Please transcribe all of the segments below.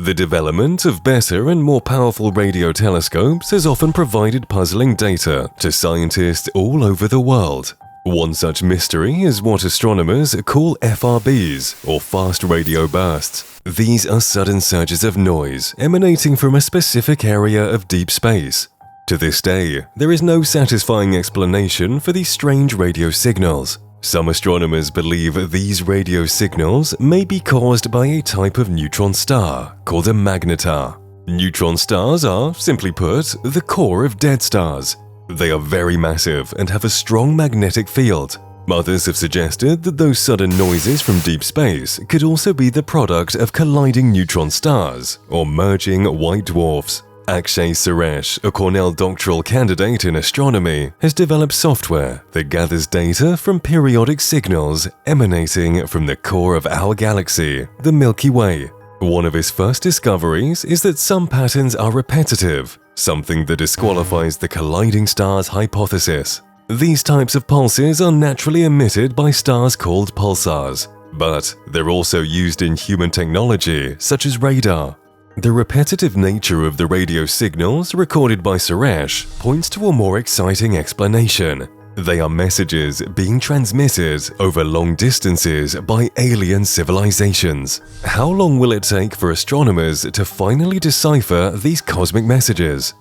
The development of better and more powerful radio telescopes has often provided puzzling data to scientists all over the world. One such mystery is what astronomers call FRBs, or fast radio bursts. These are sudden surges of noise emanating from a specific area of deep space. To this day, there is no satisfying explanation for these strange radio signals. Some astronomers believe these radio signals may be caused by a type of neutron star called a magnetar. Neutron stars are, simply put, the core of dead stars. They are very massive and have a strong magnetic field. Others have suggested that those sudden noises from deep space could also be the product of colliding neutron stars or merging white dwarfs. Akshay Suresh, a Cornell doctoral candidate in astronomy, has developed software that gathers data from periodic signals emanating from the core of our galaxy, the Milky Way. One of his first discoveries is that some patterns are repetitive, something that disqualifies the colliding stars hypothesis. These types of pulses are naturally emitted by stars called pulsars, but they're also used in human technology such as radar. The repetitive nature of the radio signals recorded by Suresh points to a more exciting explanation. They are messages being transmitted over long distances by alien civilizations. How long will it take for astronomers to finally decipher these cosmic messages?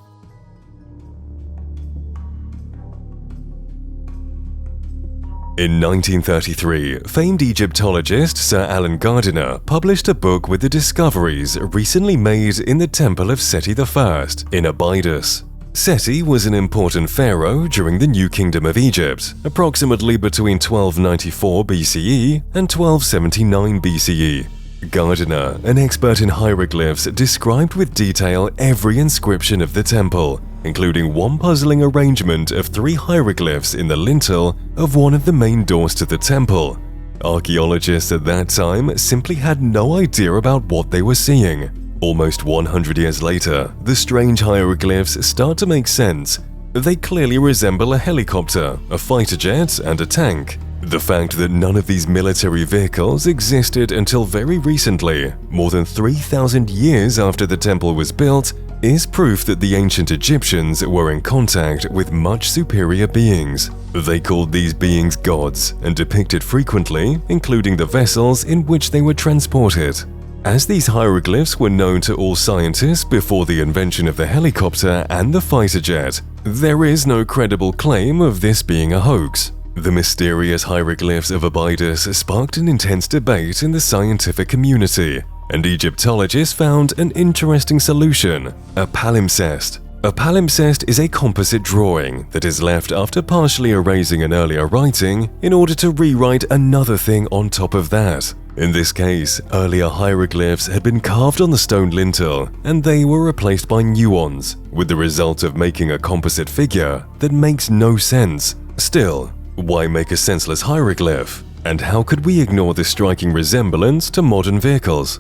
In 1933, famed Egyptologist Sir Alan Gardiner published a book with the discoveries recently made in the Temple of SETI I in Abydos. SETI was an important pharaoh during the New Kingdom of Egypt, approximately between 1294 BCE and 1279 BCE. Gardiner, an expert in hieroglyphs, described with detail every inscription of the temple, including one puzzling arrangement of 3 hieroglyphs in the lintel of one of the main doors to the temple. Archaeologists at that time simply had no idea about what they were seeing. Almost 100 years later, the strange hieroglyphs start to make sense. They clearly resemble a helicopter, a fighter jet, and a tank. The fact that none of these military vehicles existed until very recently, more than 3,000 years after the temple was built, is proof that the ancient Egyptians were in contact with much superior beings. They called these beings gods and depicted frequently, including the vessels in which they were transported. As these hieroglyphs were known to all scientists before the invention of the helicopter and the fighter jet, there is no credible claim of this being a hoax. The mysterious hieroglyphs of Abydos sparked an intense debate in the scientific community, and Egyptologists found an interesting solution: a palimpsest. A palimpsest is a composite drawing that is left after partially erasing an earlier writing in order to rewrite another thing on top of that. In this case, earlier hieroglyphs had been carved on the stone lintel, and they were replaced by new ones, with the result of making a composite figure that makes no sense. Still, why make a senseless hieroglyph? And how could we ignore this striking resemblance to modern vehicles?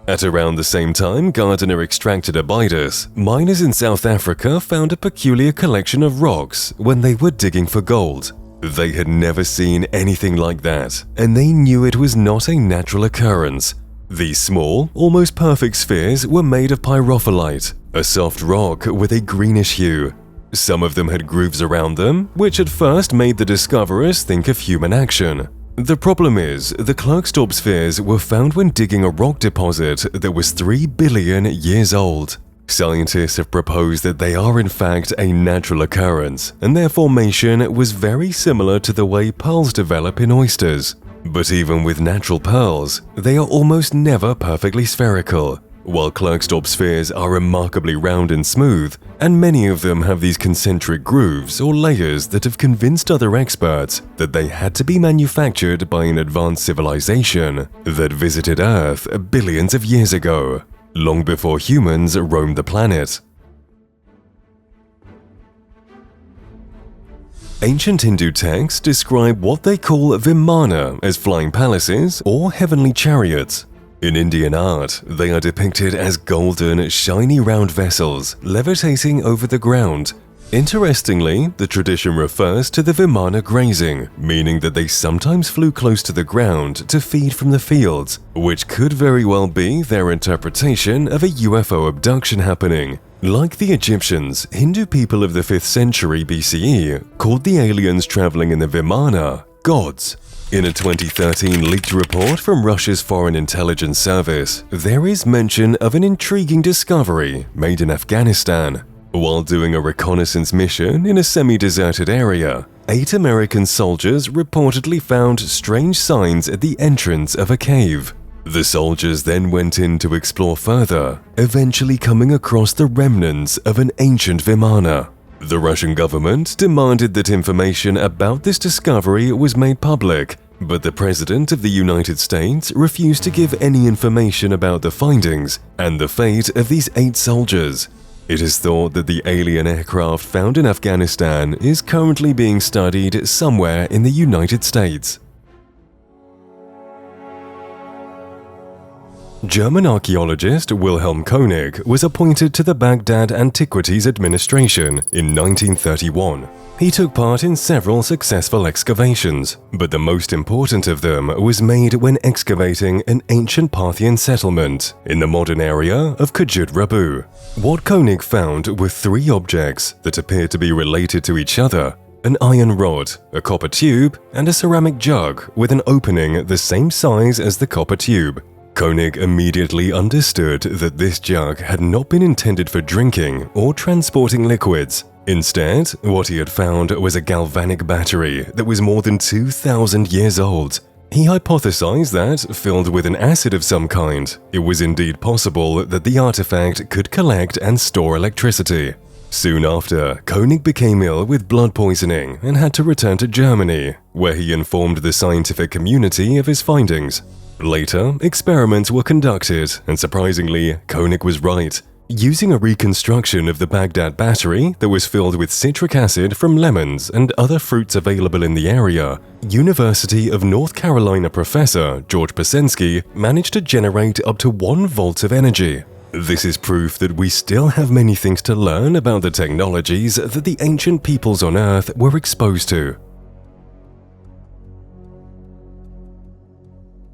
At around the same time Gardiner extracted Abydos, miners in South Africa found a peculiar collection of rocks when they were digging for gold. They had never seen anything like that, and they knew it was not a natural occurrence. These small, almost perfect spheres were made of pyrophyllite, a soft rock with a greenish hue. Some of them had grooves around them, which at first made the discoverers think of human action. The problem is, the Klerksdorp spheres were found when digging a rock deposit that was 3 billion years old. Scientists have proposed that they are in fact a natural occurrence, and their formation was very similar to the way pearls develop in oysters. But even with natural pearls, they are almost never perfectly spherical. While Klerksdorp spheres are remarkably round and smooth, and many of them have these concentric grooves or layers that have convinced other experts that they had to be manufactured by an advanced civilization that visited Earth billions of years ago, long before humans roamed the planet. Ancient Hindu texts describe what they call Vimana as flying palaces or heavenly chariots. In Indian art, they are depicted as golden, shiny round vessels levitating over the ground. Interestingly, the tradition refers to the Vimana grazing, meaning that they sometimes flew close to the ground to feed from the fields, which could very well be their interpretation of a UFO abduction happening. Like the Egyptians, Hindu people of the 5th century BCE called the aliens traveling in the Vimana gods. In a 2013 leaked report from Russia's Foreign Intelligence Service, there is mention of an intriguing discovery made in Afghanistan. While doing a reconnaissance mission in a semi-deserted area, 8 American soldiers reportedly found strange signs at the entrance of a cave. The soldiers then went in to explore further, eventually coming across the remnants of an ancient Vimana. The Russian government demanded that information about this discovery was made public, but the President of the United States refused to give any information about the findings and the fate of these 8 soldiers. It is thought that the alien aircraft found in Afghanistan is currently being studied somewhere in the United States. German archaeologist Wilhelm Koenig was appointed to the Baghdad Antiquities Administration in 1931. He took part in several successful excavations, but the most important of them was made when excavating an ancient Parthian settlement in the modern area of Kujut Rabu. What Koenig found were 3 objects that appeared to be related to each other: an iron rod, a copper tube, and a ceramic jug with an opening the same size as the copper tube. Koenig immediately understood that this jug had not been intended for drinking or transporting liquids. Instead, what he had found was a galvanic battery that was more than 2,000 years old. He hypothesized that, filled with an acid of some kind, it was indeed possible that the artifact could collect and store electricity. Soon after, Koenig became ill with blood poisoning and had to return to Germany, where he informed the scientific community of his findings. Later, experiments were conducted, and surprisingly, Koenig was right. Using a reconstruction of the Baghdad battery that was filled with citric acid from lemons and other fruits available in the area, University of North Carolina professor George Pasensky managed to generate up to 1 volt of energy. This is proof that we still have many things to learn about the technologies that the ancient peoples on Earth were exposed to.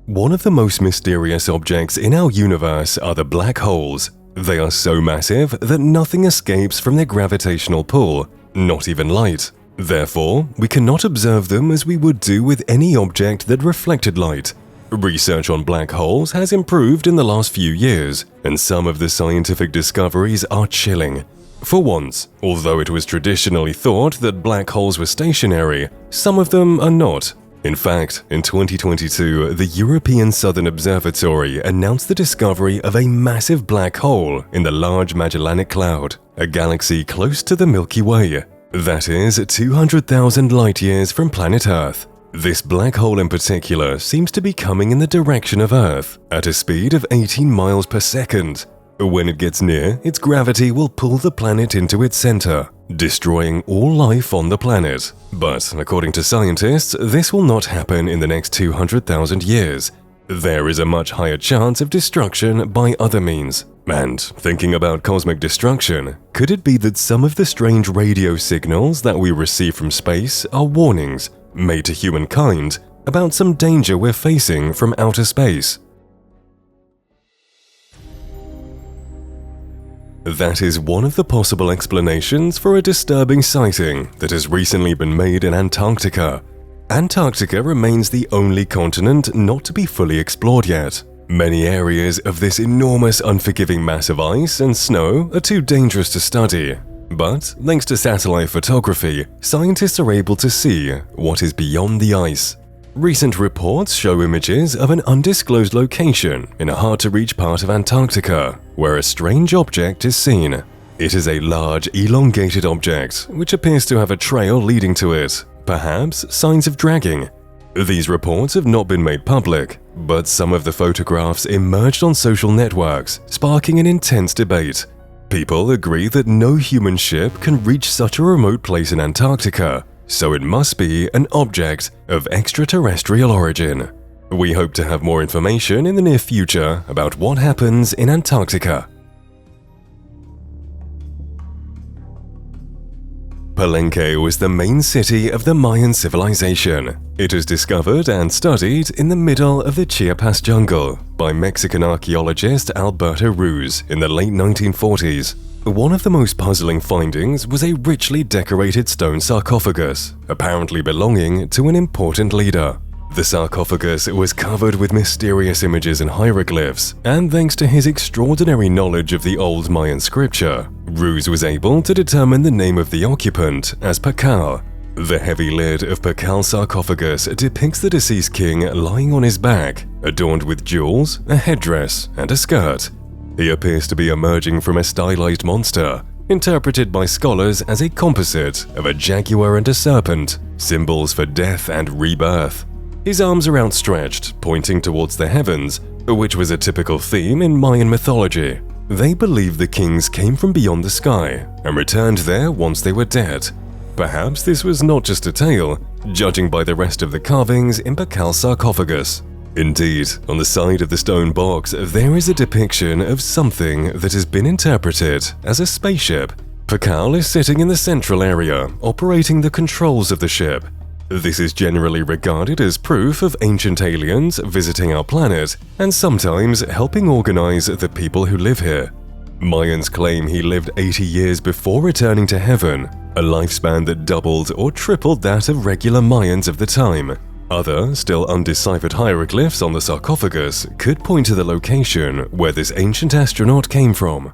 One of the most mysterious objects in our universe are the black holes. They are so massive that nothing escapes from their gravitational pull, not even light. Therefore, we cannot observe them as we would do with any object that reflected light. Research on black holes has improved in the last few years, and some of the scientific discoveries are chilling. For once, although it was traditionally thought that black holes were stationary, some of them are not. In fact, in 2022, the European Southern Observatory announced the discovery of a massive black hole in the Large Magellanic Cloud, a galaxy close to the Milky Way. That is 200,000 light-years from planet Earth. This black hole in particular seems to be coming in the direction of Earth at a speed of 18 miles per second. When it gets near, its gravity will pull the planet into its center, destroying all life on the planet. But according to scientists, this will not happen in the next 200,000 years. There is a much higher chance of destruction by other means. And thinking about cosmic destruction, could it be that some of the strange radio signals that we receive from space are warnings made to humankind about some danger we're facing from outer space? That is one of the possible explanations for a disturbing sighting that has recently been made in Antarctica. Antarctica remains the only continent not to be fully explored yet. Many areas of this enormous unforgiving mass of ice and snow are too dangerous to study. But thanks to satellite photography, scientists are able to see what is beyond the ice. Recent reports show images of an undisclosed location in a hard-to-reach part of Antarctica, where a strange object is seen. It is a large, elongated object, which appears to have a trail leading to it, perhaps signs of dragging. These reports have not been made public, but some of the photographs emerged on social networks, sparking an intense debate. People agree that no human ship can reach such a remote place in Antarctica, so it must be an object of extraterrestrial origin. We hope to have more information in the near future about what happens in Antarctica. Palenque was the main city of the Mayan civilization. It was discovered and studied in the middle of the Chiapas jungle by Mexican archaeologist Alberto Ruz in the late 1940s. One of the most puzzling findings was a richly decorated stone sarcophagus, apparently belonging to an important leader. The sarcophagus was covered with mysterious images and hieroglyphs, and thanks to his extraordinary knowledge of the old Mayan scripture, Ruz was able to determine the name of the occupant as Pacal. The heavy lid of Pacal's sarcophagus depicts the deceased king lying on his back, adorned with jewels, a headdress, and a skirt. He appears to be emerging from a stylized monster, interpreted by scholars as a composite of a jaguar and a serpent, symbols for death and rebirth. His arms are outstretched, pointing towards the heavens, which was a typical theme in Mayan mythology. They believed the kings came from beyond the sky and returned there once they were dead. Perhaps this was not just a tale, judging by the rest of the carvings in Pacal's sarcophagus. Indeed, on the side of the stone box, there is a depiction of something that has been interpreted as a spaceship. Pacal is sitting in the central area, operating the controls of the ship. This is generally regarded as proof of ancient aliens visiting our planet and sometimes helping organize the people who live here. Mayans claim he lived 80 years before returning to heaven, a lifespan that doubled or tripled that of regular Mayans of the time. Other, still undeciphered hieroglyphs on the sarcophagus could point to the location where this ancient astronaut came from.